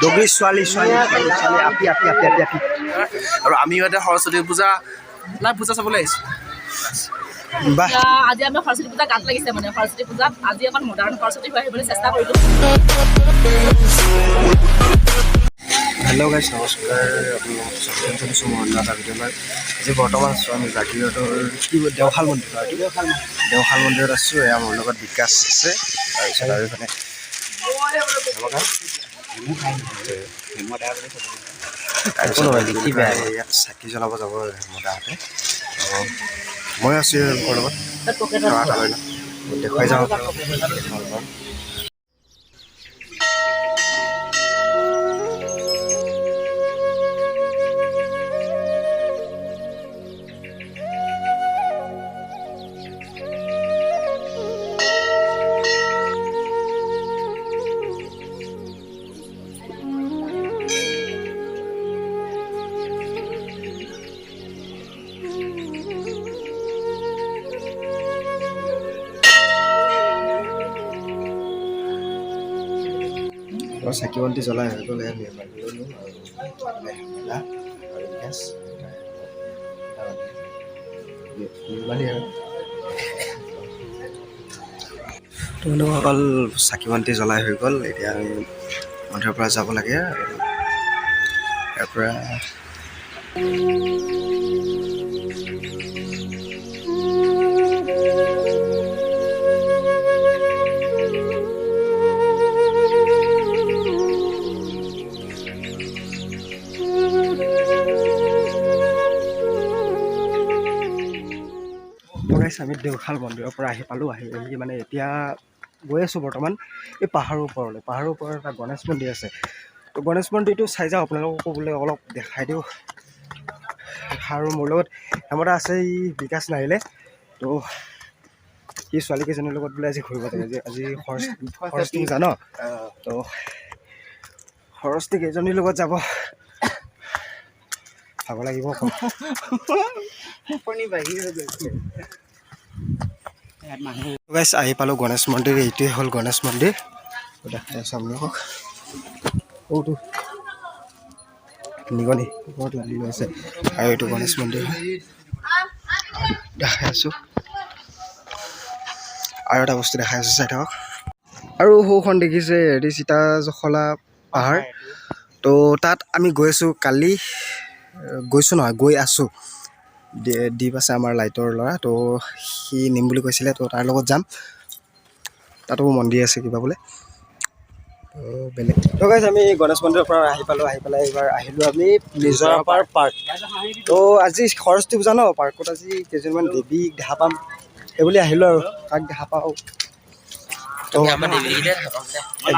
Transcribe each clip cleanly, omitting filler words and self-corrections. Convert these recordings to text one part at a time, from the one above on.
দগৰী ছোৱালী আপি আৰু আমি ইয়াতে সৰস্বতী পূজা পূজা চাবলৈ আহিছোঁ। বাহ আজি আমি সৰস্বতী পূজা গাত লাগিছে মানে সৰস্বতী পূজাত আজি অকণ মডাৰ্ণ সৰস্বতী হৈ আহিবলৈ চেষ্টা কৰিলোঁ। হেল্ল' গাইছ নমস্কাৰ, আপোনালোকক স্বাগতম মই এটা ভিডিঅ'লৈ। আজি বৰ্তমান আছোঁ আমি জাগিৰোডৰ দেওশাল মন্দিৰ দেওশাল মন্দিৰত আছোঁ। এয়া মোৰ লগত বিকাশ আছে, তাৰপিছত আৰু এইফালে ইয়াত চাকি জ্বলাব যাব মতাহঁতে। মই আছোঁ তেওঁলোকৰ লগত দেখুৱাই যাওঁ। চাকি বন্তি জ্বলাই হৈ গ'ল অকল চাকি বন্তি জ্বলাই হৈ গ'ল। এতিয়া আমি মন্দিৰৰ পৰা যাব লাগে আৰু ইয়াৰ পৰা আমি দেওশাল মন্দিৰৰ পৰা আহি মানে এতিয়া গৈ আছোঁ বৰ্তমান এই পাহাৰৰ ওপৰত এটা গণেশ মন্দিৰ আছে। তো গণেশ মন্দিৰটো চাই যাওঁ, আপোনালোককো বোলে অলপ দেখাই দিওঁ। আৰু মোৰ লগত হেমতা আছে, ই বিকাশ নাহিলে, তো সি ছোৱালী কেইজনীৰ লগত বোলে আজি ঘূৰিব যায়। আজি সৰস্বতী পূজা ন, তো সৰস্বতী কেইজনীৰ লগত যাব, চাব লাগিব। গাইছ আহি পালোঁ গণেশ মন্দিৰ। এইটোৱে হ'ল গণেশ মন্দিৰ, দেখাই আছোঁ আপোনালোকক। সৰুটো নিগনি ওপৰত লাগি আছে আৰু এইটো গণেশ মন্দিৰ হয়, দেখাই আছোঁ। আৰু এটা বস্তু দেখাই আছোঁ, চাই থাকক। আৰু সৌখন দেখিছে হেৰি চিতাজখলা পাহাৰ, তো তাত আমি গৈ আছোঁ। কালি গৈ আছোঁ। দ্বীপ আছে আমাৰ লাইটৰ ল'ৰা, তো সি নিম বুলি কৈছিলে, তো তাৰ লগত যাম। তাতো মন্দিৰ আছে কিবা বোলে, তো বেলেগ। তো গাইছ আমি গণেশ মন্দিৰৰ পৰা আহি পেলাই এইবাৰ আহিলোঁ আমি নিজৰাপাৰ পাৰ্ক। তো আজি সৰস্বতী পূজা ন, পাৰ্কত আজি কেইজনমান দেৱীক দেখা পাম সেইবুলি আহিলোঁ আৰু কাক দেখা পাওঁ। তো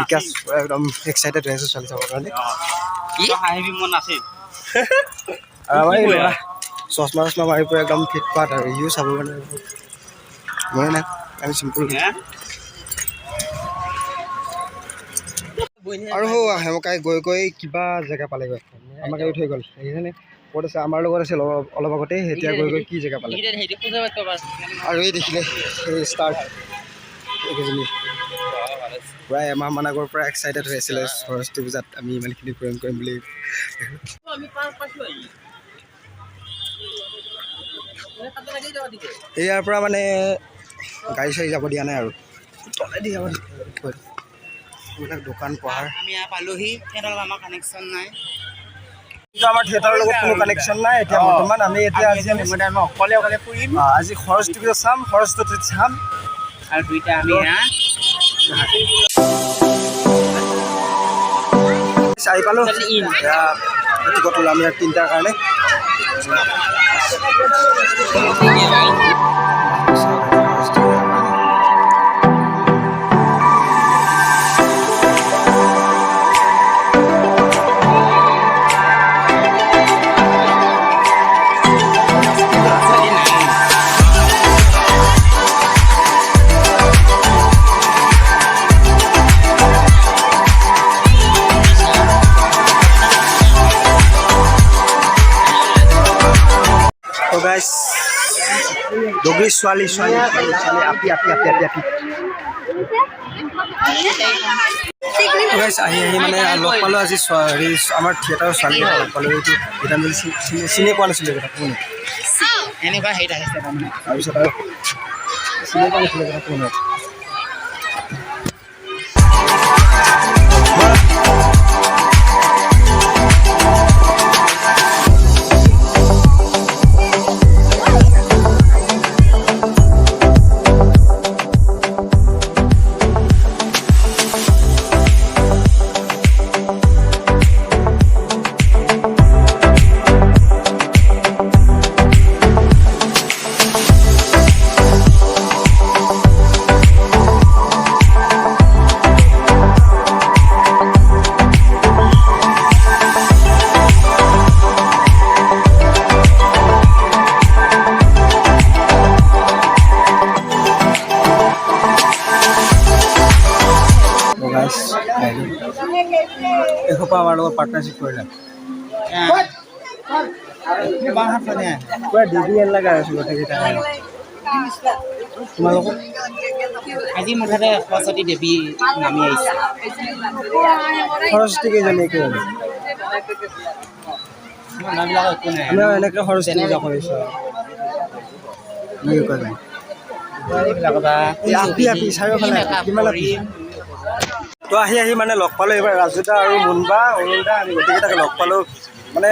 বিকাশ একদম এক্সাইটেড হৈ আছে ছোৱালী চাবৰ কাৰণে। আৰু আমাৰ এই ল'ৰা চশমা মাৰি পৰা একদম ফিট ফাট আৰু ইও চাব কাৰণে মই নাই, আমি চিম্পুল। আৰু হেমকাই গৈ কিবা জেগা পালেগৈ, আমাক এৰি থৈ গ'ল। সেইখিনি ক'ত আছে, আমাৰ লগত আছিল অলপ আগতে, এতিয়া গৈ কি জেগা পালে। আৰু এই দেখিলে এই ষ্টাৰ্ট এইকেইজনী প্ৰায় এমাহমান আগৰ পৰা এক্সাইটেড হৈ আছিলে সৰস্বতী পূজাত আমি ইমানখিনি কৰিম বুলি। ইয়াৰ পৰা মানে গাড়ী চাড়ী যাব দিয়া নাই আৰু তলেদি যাব এইবিলাক দোকান পোহাৰ। আমি পালোহি, আমাৰ কানেকশ্যন নাই, আমাৰ থিয়েটাৰৰ লগত কোনো কানেকশ্যন নাই এতিয়া বৰ্তমান। আমি এতিয়া অকলে ফুৰিম, আজি সৰস্বতী পূজা চাম, সৰস্বতী চাম আৰু দুইটা আমি চাই পালোঁ। টিকট ওলাম ইয়াৰ 3টাৰ কাৰণে। গাইছ দগৰী ছোৱালী আপি গাইছ আহি মানে লগ পালোঁ আজি হেৰি আমাৰ থিয়েটাৰৰ ছোৱালী লগ পালোঁ এইটো গীতাঞ্জলি চিনি পোৱা নাছিলোঁ এটা কোন এনেকুৱা হেৰিত আহিছে তাৰমানে তাৰপিছত আৰু চিনি পোৱা নাছিলোঁ এটা কোন এসোপা আমাৰ লগত পাৰ্টনাৰশ্বিপ কৰিলে পুৰা ডিভিএন লগা আছোঁ গোটেইকেইটা তোমালোকক আজি মুঠতে সৰস্বতী দেৱী নামি আহিছে সৰস্বতী কেইজনী একে নামবিলাক একো নাই আমি এনেকৈ সৰস্বতী পূজা কৰিছোঁ তো আহি মানে লগ পালোঁ এইবাৰ ৰাজুদা আৰু মুনবা অৰুণদা আমি গোটেইকেইটাকে লগ পালোঁ মানে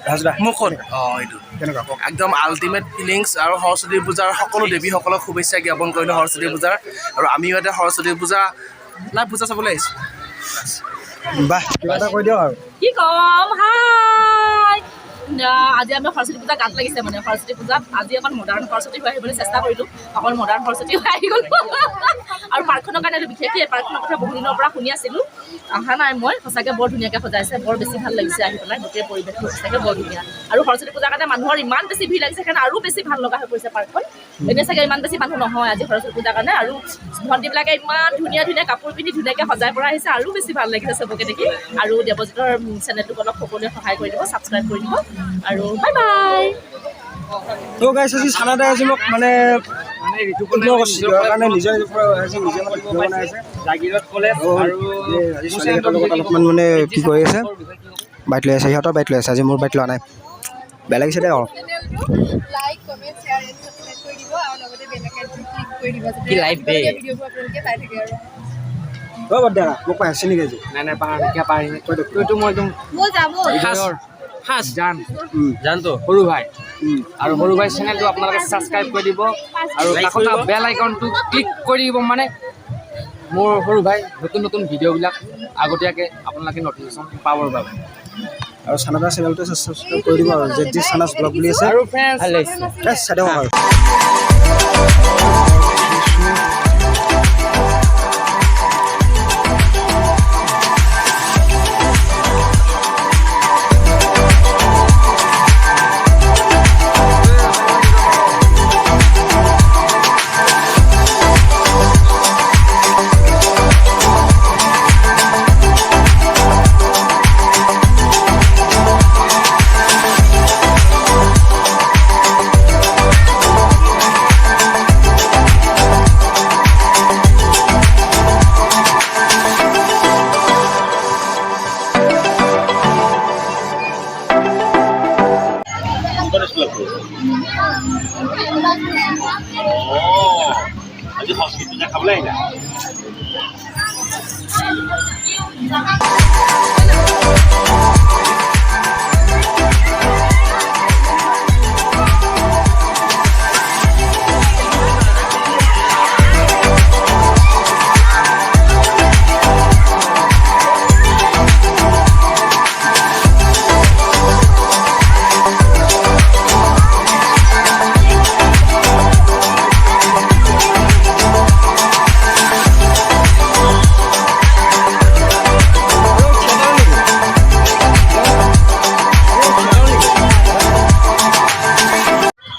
ৰাজুদা মুখত এইটো কেনেকুৱা কওক একদম আল্টিমেট ফিলিংছ আৰু সৰস্বতী পূজাৰ সকলো দেৱীসকলক শুভেচ্ছা জ্ঞাপন কৰিলোঁ সৰস্বতী পূজাৰ আৰু আমিও ইয়াতে সৰস্বতী পূজা পূজা চাবলৈ আহিছোঁ বাহ কিবা এটা কৈ দিয়ক আৰু কি ক'ম হাই আজি আমি সৰস্বতী পূজা গাত লাগিছে মানে সৰস্বতী পূজাত আজি অকণ মডাৰ্ণ সৰস্বতী হৈ আহিবলৈ চেষ্টা কৰিলোঁ অকণ মডাৰ্ণ সৰস্বতী হৈ আহি গ'লোঁ আৰু পাৰ্কখনৰ কাৰণে বিশেষকৈ এই পাৰ্কখনৰ কথা বহু দিনৰ পৰা শুনি আছিলোঁ অহা নাই মই সঁচাকৈ বৰ ধুনীয়াকৈ সজাইছে বৰ বেছি ভাল লাগিছে আহি পেলাই গোটেই পৰিৱেশটো সঁচাকৈ বৰ ধুনীয়া আৰু সৰস্বতী পূজাৰ কাৰণে মানুহৰ ইমান বেছি ভিৰ লাগিছে সেইকাৰণে আৰু বেছি ভাল লগা হৈ পৰিছে পাৰ্কখন এনেই চাগে ইমান বেছি মানুহ নহয় আজি সৰস্বতী পূজাৰ কাৰণে আৰু ভণ্টিবিলাকে ইমান ধুনীয়া ধুনীয়া কাপোৰ পিন্ধি ধুনীয়াকৈ সজাই পৰা আহিছে আৰু বেছি ভাল লাগিছে চবকে দেখি আৰু দেৱজিতৰ চেনেলটোক অলপ সকলোৱে সহায় কৰি দিব ছাবস্ক্ৰাইব কৰি দিব আৰু বাই বাই তো গাইছ আজি চানাদাই আজি মোক মানে কাৰণে নিজৰ অলপমান মানে কি কৰি আছে বাইক লৈ আছে সিহঁতৰ বাইক লৈ আছে আজি মোৰ বাইক লোৱা নাই বেয়া লাগিছে দে অলপ like comment share and subscribe কৰি দিব আৰু লগতে বেল আইকনটো ক্লিক কৰি দিব যাতে কি লাইভ দে ভিডিঅ'বোৰ আপোনালোকে পাই থাকে আৰু হ'ব দে মোক পাই আছে নেকি আজি নাই পাহৰি তইতো মই একদম মই যাব ফাৰ্ষ্ট জানতো সৰু ভাই আৰু সৰু ভাই চেনেলটো আপোনালোকে ছাবস্ক্ৰাইব কৰি দিব আৰু কাষত বেল আইকনটো ক্লিক কৰি দিব মানে মোৰ সৰু ভাই নতুন ভিডিঅ'বিলাক আগতীয়াকৈ আপোনালোকে নটিফিকেশ্যন পাবৰ বাবে আৰু চানাদা চেনেলটো ছাবস্ক্ৰাইব কৰি দিব আৰু জেডজি চানাজ ব্লগ বুলি আছে আৰু ফ্ৰেণ্ডছ ভাল লাগিছে চাই দিয়ক আৰু আজি সংস্কৃতি পূজা খাবলৈ আহিলা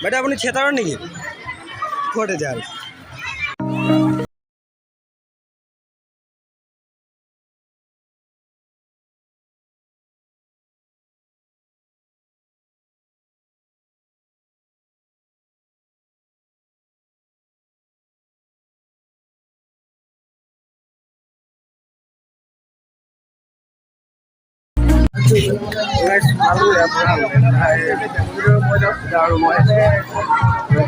বাইদেউ আপুনি থিয়েটাৰৰ নেকি ক'ত এতিয়া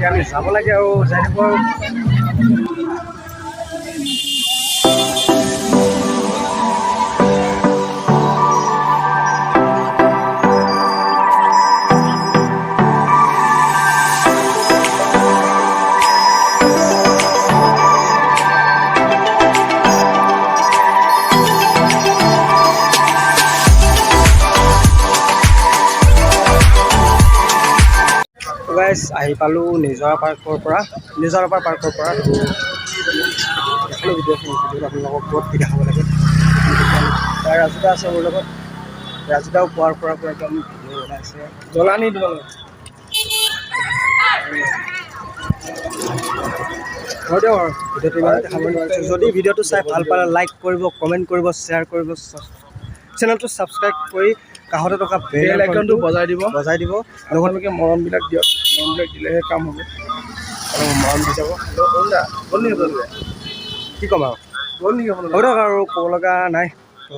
আমি যাব লাগে আৰু যাই দিব আৰু গাইজ আহি পালোঁ নিজৰা পাৰ্কৰ পৰা তো দেখিলোঁ ভিডিঅ'খিনি আপোনালোকক বহুত দেখাব লাগে তাৰ ৰাজুদা আছে মোৰ লগত ৰাজুদাও পোৱাৰ পৰা একদম ভিডিঅ' বনাইছে জ্বলানি তোমালোক হয় দিয়ক আৰু ভিডিঅ'টো ইমান দেখাব নোৱাৰিছোঁ যদি ভিডিঅ'টো চাই ভাল পালে লাইক কৰিব কমেণ্ট কৰিব শ্বেয়াৰ কৰিব চেনেলটো ছাবস্ক্ৰাইব কৰি কাষতে থকা বেল আইকনটো বজাই দিব লগতে মৰমবিলাক দিয়ক মৰমবিলাক দিলেহে কাম হ'ব আৰু মৰম দি যাব কি ক'ম আৰু হ'ব দিয়ক আৰু ক'ব লগা নাই তো